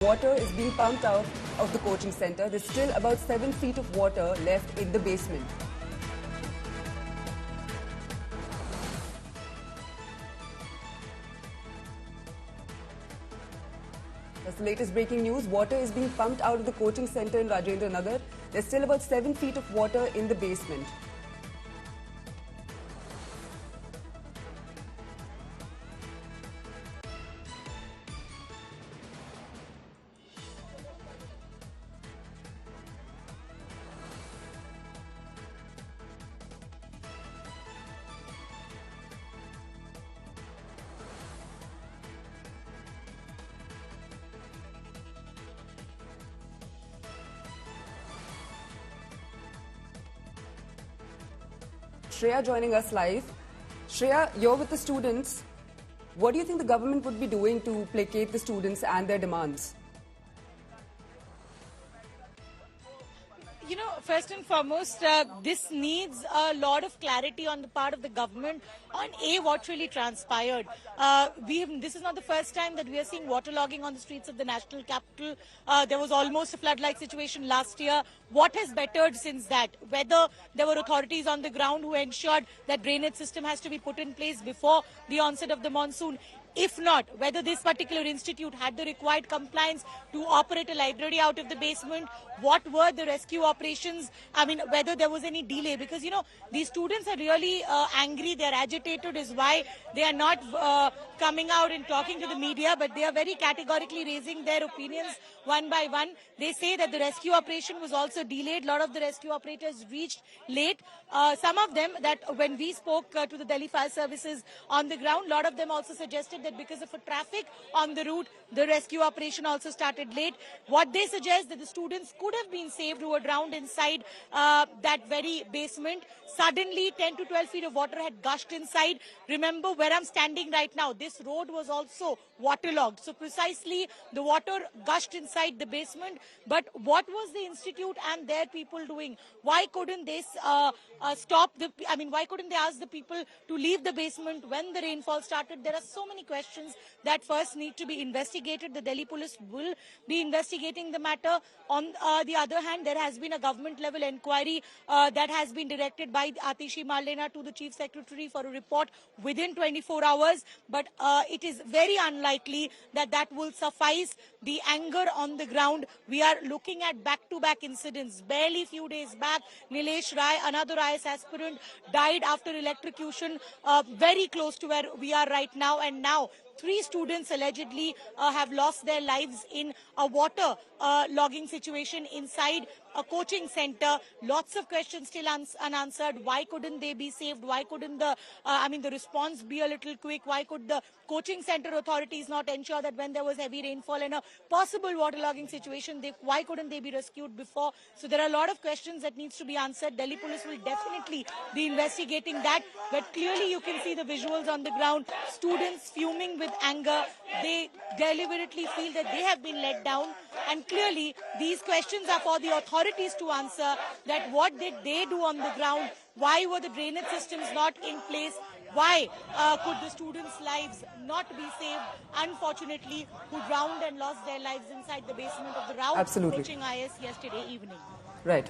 Water is being pumped out of the coaching center. There's still about 7 feet of water left in the basement. That's the latest breaking news. Water is being pumped out of the coaching center in Rajendra Nagar. There's still about 7 feet of water in the basement. Shreya joining us live. Shreya, you're with the students. What do you think the government would be doing to placate the students and their demands? You know, first and foremost, this needs a lot of clarity on the part of the government on what really transpired. This is not the first time that we are seeing waterlogging on the streets of the national capital. There was almost a flood-like situation last year. What has bettered since that? Whether there were authorities on the ground who ensured that drainage system has to be put in place before the onset of the monsoon. If not, whether this particular institute had the required compliance to operate a library out of the basement, what were the rescue operations, whether there was any delay. Because, you know, these students are really angry, they're agitated is why they are not coming out and talking to the media, but they are very categorically raising their opinions one by one. They say that the rescue operation was also delayed. A lot of the rescue operators reached late. Some of them, that when we spoke to the Delhi Fire Services on the ground, a lot of them also suggested that because of a traffic on the route, the rescue operation also started late. What they suggest that the students could have been saved who were drowned inside that very basement. Suddenly, 10 to 12 feet of water had gushed inside. Remember where I'm standing right now, this road was also waterlogged. So precisely the water gushed inside the basement. But what was the institute and their people doing? Why couldn't they why couldn't they ask the people to leave the basement when the rainfall started? There are so many questions that first need to be investigated. The Delhi police will be investigating the matter. On the other hand, there has been a government level inquiry that has been directed by Atishi Marlena to the Chief Secretary for a report within 24 hours. But it is very unlikely that that will suffice. The anger on the ground, we are looking at back-to-back incidents. Barely few days back, Nilesh Rai, another IS aspirant, died after electrocution very close to where we are right now. And now 3 students allegedly have lost their lives in a water logging situation inside a coaching center. Lots of questions still unanswered. Why couldn't they be saved? Why couldn't the response be a little quick? Why could the coaching center authorities not ensure that when there was heavy rainfall and a possible waterlogging situation, why couldn't they be rescued before? So there are a lot of questions that needs to be answered. Delhi police will definitely be investigating that. But clearly you can see the visuals on the ground. Students fuming with anger. They deliberately feel that they have been let down. And clearly these questions are for the authorities to answer, that what did they do on the ground? Why were the drainage systems not in place? Why could the students' lives not be saved, unfortunately, who drowned and lost their lives inside the basement of the Rao Absolutely. coaching IS yesterday evening? Right.